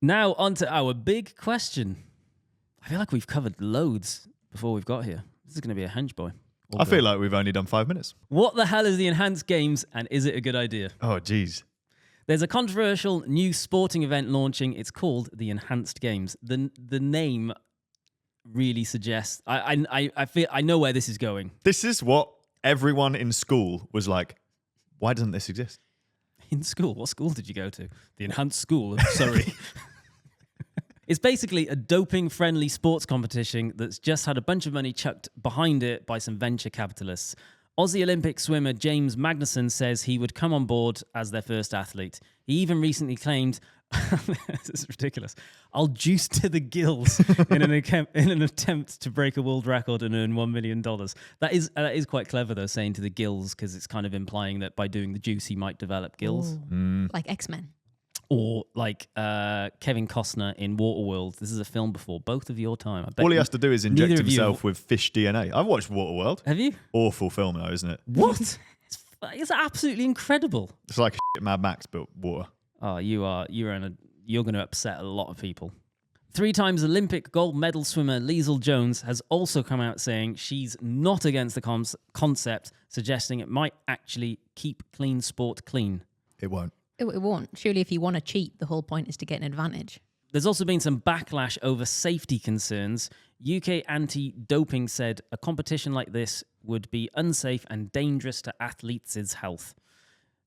Now on to our big question. I feel like we've covered loads before we've got here. This is going to be a hench boy. I feel like we've only done 5 minutes. What the hell is the Enhanced Games, and is it a good idea? Oh, geez. There's a controversial new sporting event launching. It's called the Enhanced Games. The name really suggests... I feel I know where this is going. This is what everyone in school was like, why doesn't this exist? In school? What school did you go to? The Enhanced School of Surrey. It's basically a doping-friendly sports competition that's just had a bunch of money chucked behind it by some venture capitalists. Aussie Olympic swimmer James Magnussen says he would come on board as their first athlete. He even recently claimed, this is ridiculous, I'll juice to the gills in an attempt to break a world record and earn $1 million. That is quite clever, though, saying to the gills, because it's kind of implying that by doing the juice, he might develop gills. Like X-Men. Or like Kevin Costner in Waterworld. This is a film before both of your time. I bet All he has to do is inject neither of you- himself with fish DNA. I've watched Waterworld. Have you? Awful film, though, isn't it? What? It's absolutely incredible. It's like Mad Max, but water. Oh, you're going to upset a lot of people. 3 times Olympic gold medal swimmer Liesl Jones has also come out saying she's not against the concept, suggesting it might actually keep clean sport clean. It won't. It won't. Surely if you want to cheat, the whole point is to get an advantage. There's also been some backlash over safety concerns. UK anti-doping said a competition like this would be unsafe and dangerous to athletes' health.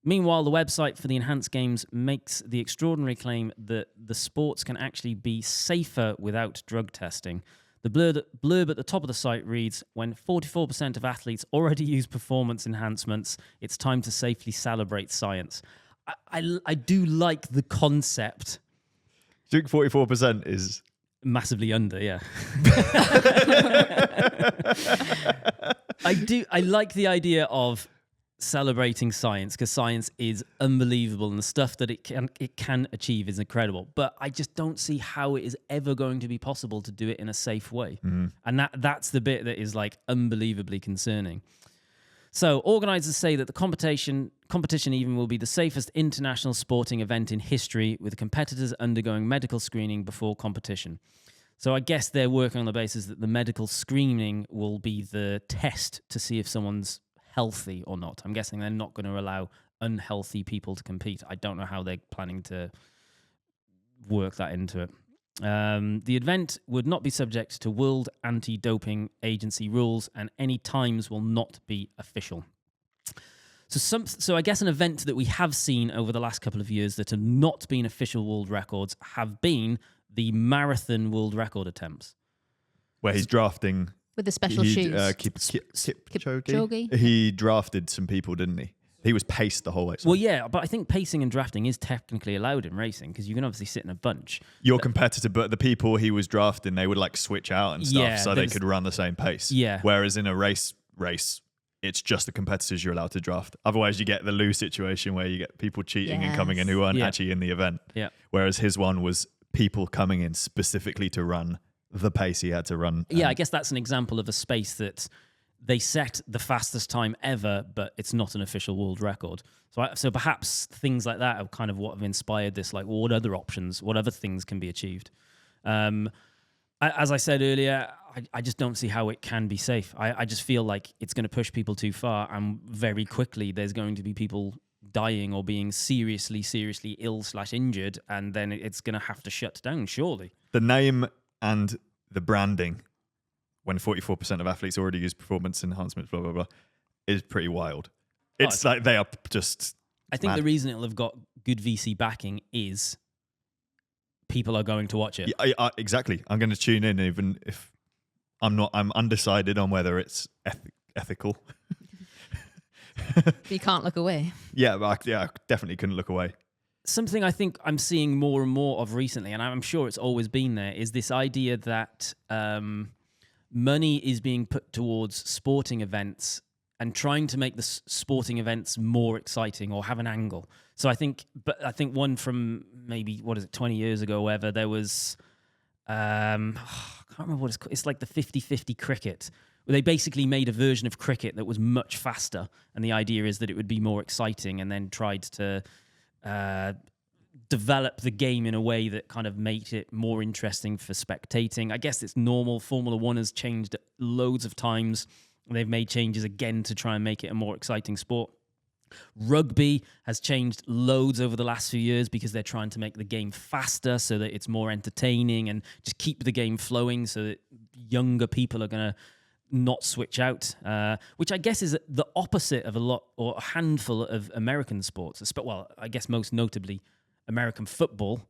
Meanwhile, the website for the Enhanced Games makes the extraordinary claim that the sports can actually be safer without drug testing. The blurb at the top of the site reads, when 44% of athletes already use performance enhancements, it's time to safely celebrate science. I do like the concept. Do you think 44% is... Massively under, yeah. I like the idea of celebrating science, because science is unbelievable and the stuff that it can achieve is incredible. But I just don't see how it is ever going to be possible to do it in a safe way. And that's the bit that is like unbelievably concerning. So organisers say that the competition even will be the safest international sporting event in history, with competitors undergoing medical screening before competition. So I guess they're working on the basis that the medical screening will be the test to see if someone's healthy or not. I'm guessing they're not going to allow unhealthy people to compete. I don't know how they're planning to work that into it. The event would not be subject to World Anti-Doping Agency rules, and any times will not be official. So I guess an event that we have seen over the last couple of years that have not been official world records have been the marathon world record attempts. Where he's drafting... With the special shoes. Kipchoge. He drafted some people, didn't he? He was paced the whole way. Well, yeah, but I think pacing and drafting is technically allowed in racing, because you can obviously sit in a bunch. Your competitor, but the people he was drafting, they would like switch out and stuff, so they could run the same pace. Yeah. Whereas in a race, it's just the competitors you're allowed to draft. Otherwise, you get the lose situation where you get people cheating and coming in who aren't actually in the event. Yeah. Whereas his one was people coming in specifically to run the pace he had to run. Yeah, I guess that's an example of a space that they set the fastest time ever, but it's not an official world record. So perhaps things like that are kind of what have inspired this, like, well, what other options, what other things can be achieved? As I said earlier, I just don't see how it can be safe. I just feel like it's going to push people too far, and very quickly there's going to be people dying or being seriously ill/injured, and then it's going to have to shut down, surely. The name and the branding, when 44% of athletes already use performance enhancements, blah, blah, blah, is pretty wild. It's like they are just... I think the reason it'll have got good VC backing is people are going to watch it. Yeah, exactly. I'm going to tune in even if I'm undecided on whether it's ethical. You can't look away. Yeah, I definitely couldn't look away. Something I think I'm seeing more and more of recently, and I'm sure it's always been there, is this idea that money is being put towards sporting events and trying to make the sporting events more exciting or have an angle. So I think one from maybe, 20 years ago, wherever there was, I can't remember what it's called. It's like the 50-50 cricket, where they basically made a version of cricket that was much faster. And the idea is that it would be more exciting, and then tried to develop the game in a way that kind of made it more interesting for spectating. I guess it's normal. Formula One has changed loads of times. They've made changes again to try and make it a more exciting sport. Rugby has changed loads over the last few years because they're trying to make the game faster so that it's more entertaining and just keep the game flowing so that younger people are going to not switch out, which I guess is the opposite of a handful of American sports. Well, I guess most notably American football,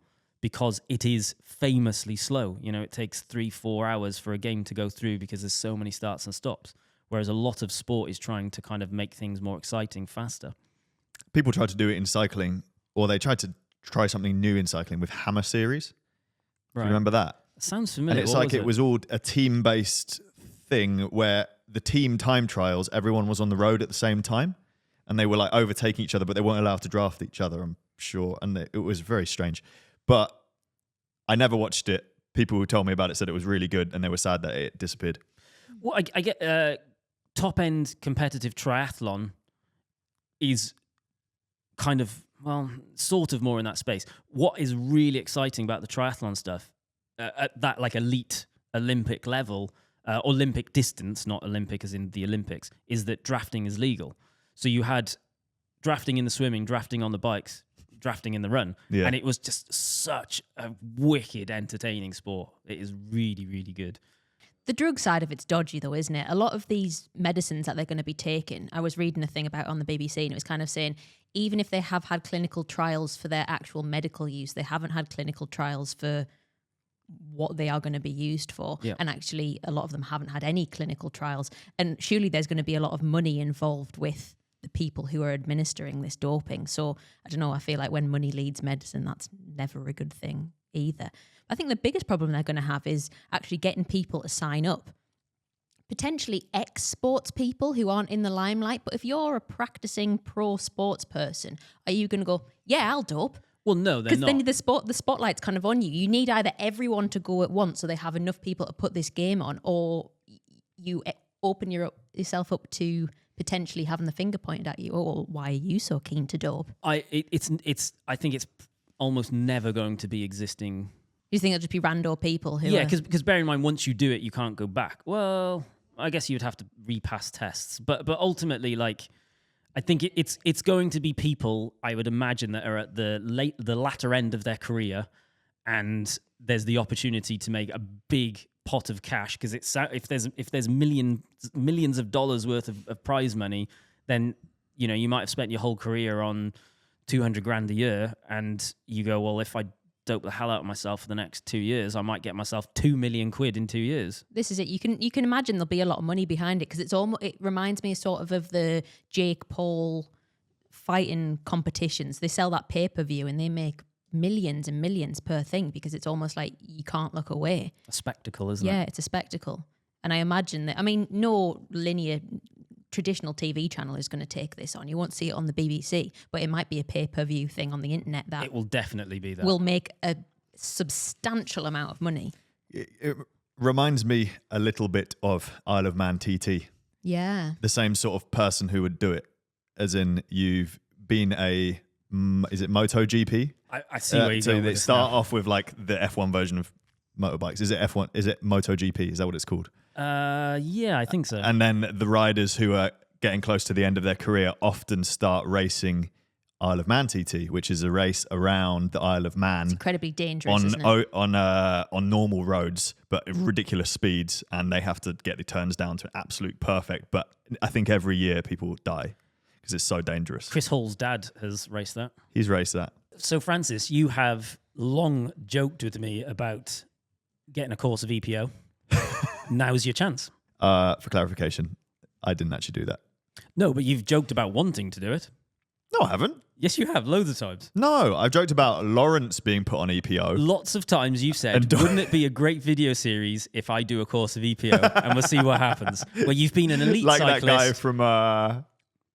because it is famously slow. You know, it takes 3-4 hours for a game to go through because there's so many starts and stops. Whereas a lot of sport is trying to kind of make things more exciting, faster. People try to do it in cycling, or they tried to try something new in cycling with Hammer Series. Right. Do you remember that? Sounds familiar. And it's like it was all a team-based thing where the team time trials, everyone was on the road at the same time, and they were like overtaking each other, but they weren't allowed to draft each other, I'm sure. And it was very strange. But I never watched it. People who told me about it said it was really good, and they were sad that it disappeared. Well, I get top-end competitive triathlon is kind of, well, sort of more in that space. What is really exciting about the triathlon stuff at that like elite Olympic level, Olympic distance, not Olympic as in the Olympics, is that drafting is legal. So you had drafting in the swimming, drafting on the bikes, drafting in the run. Yeah. And it was just such a wicked entertaining sport. It is really, really good. The drug side of it's dodgy though, isn't it? A lot of these medicines that they're going to be taking, I was reading a thing about on the BBC and it was kind of saying, even if they have had clinical trials for their actual medical use, they haven't had clinical trials for what they are going to be used for. Yeah. And actually, a lot of them haven't had any clinical trials. And surely there's going to be a lot of money involved with the people who are administering this doping. So I don't know, I feel like when money leads medicine, that's never a good thing either. I think the biggest problem they're going to have is actually getting people to sign up. Potentially ex-sports people who aren't in the limelight. But if you're a practicing pro sports person, are you going to go, yeah, I'll dope? Well, no, they're not. Because then the spotlight's kind of on you. You need either everyone to go at once so they have enough people to put this game on, or you open yourself up to potentially having the finger pointed at you. Oh, why are you so keen to dope? I think it's almost never going to be existing. You think it'll just be rando people who? Yeah, because bear in mind, once you do it, you can't go back. Well, I guess you'd have to repass tests, but ultimately, like, I think it's going to be people, I would imagine, that are at the latter end of their career, and there's the opportunity to make a big pot of cash because if there's millions of dollars worth of prize money, then you might have spent your whole career on $200,000 a year, and you go, well, if I dope the hell out of myself for the next 2 years, I might get myself £2 million in 2 years. This is it. You can imagine there'll be a lot of money behind it because it reminds me sort of the Jake Paul fighting competitions. They sell that pay-per-view and they make millions and millions per thing because it's almost like you can't look away. A spectacle, isn't it? Yeah, it's a spectacle. And I imagine that, no linear traditional TV channel is going to take this on. You won't see it on the BBC, but it might be a pay-per-view thing on the internet that it will definitely be that will make a substantial amount of money. It reminds me a little bit of Isle of Man TT. Yeah. The same sort of person who would do it, as in you've been is it MotoGP? I see where you're so going they with this start now. off with like the F1 version of motorbikes. Is it F1? Is it MotoGP? Is that what it's called? Yeah, I think so. And then the riders who are getting close to the end of their career often start racing Isle of Man TT, which is a race around the Isle of Man. It's incredibly dangerous, isn't it? On normal roads, but at ridiculous speeds, and they have to get the turns down to absolute perfect. But I think every year people die because it's so dangerous. Chris Hall's dad has raced that. He's raced that. So, Francis, you have long joked with me about getting a course of EPO. Now's your chance. For clarification, I didn't actually do that. No, but you've joked about wanting to do it. No, I haven't. Yes, you have, loads of times. No, I've joked about Lawrence being put on EPO. Lots of times you've said, wouldn't it be a great video series if I do a course of EPO and we'll see what happens? Where you've been an elite like cyclist. That guy from,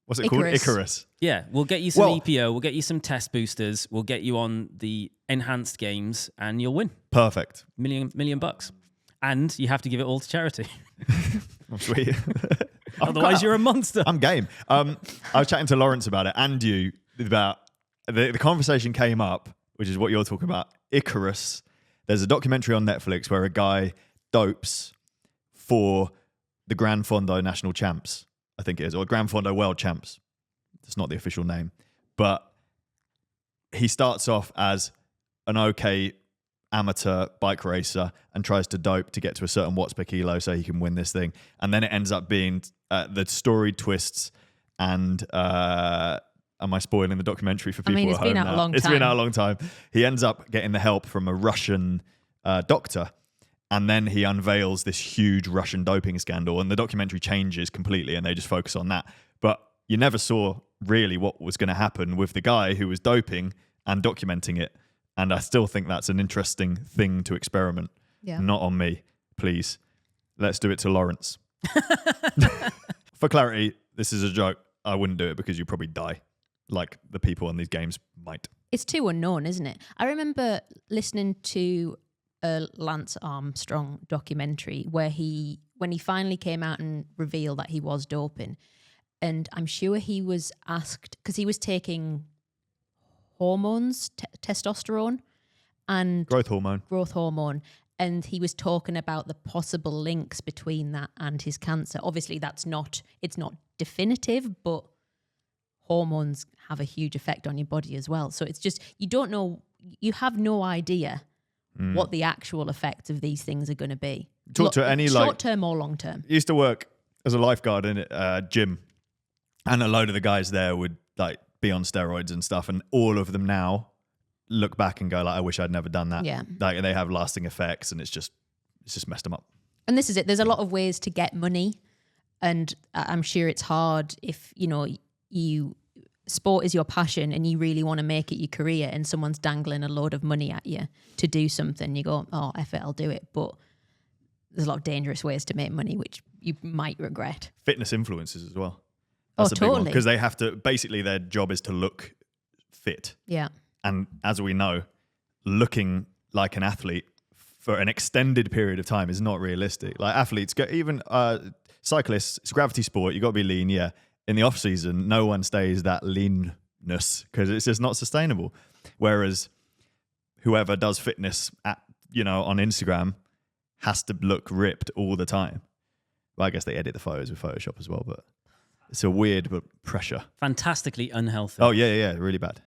what's it called? Icarus. Yeah, we'll get you some EPO, we'll get you some test boosters, we'll get you on the enhanced games, and you'll win. Perfect. Million bucks. And you have to give it all to charity. Oh, sweet. Otherwise, you're a monster. I'm game. I was chatting to Lawrence about it and you about the conversation came up which is what you're talking about, Icarus. There's a documentary on Netflix where a guy dopes for the Gran Fondo National Champs, I think it is, or Gran Fondo World Champs. It's not the official name. But he starts off as an okay amateur bike racer and tries to dope to get to a certain watts per kilo so he can win this thing. And then it ends up being the story twists and... am I spoiling the documentary for people it's at home been out now? a long time. It's been out a long time. He ends up getting the help from a Russian doctor, and then he unveils this huge Russian doping scandal, and the documentary changes completely, and they just focus on that. But you never saw really what was going to happen with the guy who was doping and documenting it. And I still think that's an interesting thing to experiment. Yeah. Not on me, please. Let's do it to Lawrence. For clarity, this is a joke. I wouldn't do it because you'd probably die, like the people on these games might. It's too unknown, isn't it? I remember listening to a Lance Armstrong documentary where when he finally came out and revealed that he was doping, and I'm sure he was asked, because he was taking hormones, testosterone and Growth hormone, and he was talking about the possible links between that and his cancer. Obviously, it's not definitive, but hormones have a huge effect on your body as well. So it's just, you have no idea what the actual effects of these things are going to be. Talk to any short term or long term. Used to work as a lifeguard in a gym, and a load of the guys there would like be on steroids and stuff, and all of them now look back and go like, I wish I'd never done that. Yeah. Like they have lasting effects, and it's just messed them up. And this is it. There's a lot of ways to get money, and I'm sure it's hard if sport is your passion and you really want to make it your career, and someone's dangling a load of money at you to do something. You go, oh, F it, I'll do it. But there's a lot of dangerous ways to make money, which you might regret. Fitness influencers as well. That's a big totally. one, because they have to, basically their job is to look fit. Yeah. And as we know, looking like an athlete for an extended period of time is not realistic. Like athletes, even cyclists, it's a gravity sport. You got to be lean. Yeah. In the off season, no one stays that leanness because it's just not sustainable. Whereas whoever does fitness on Instagram has to look ripped all the time. Well, I guess they edit the photos with Photoshop as well, but it's a weird pressure. Fantastically unhealthy. Oh yeah, really bad.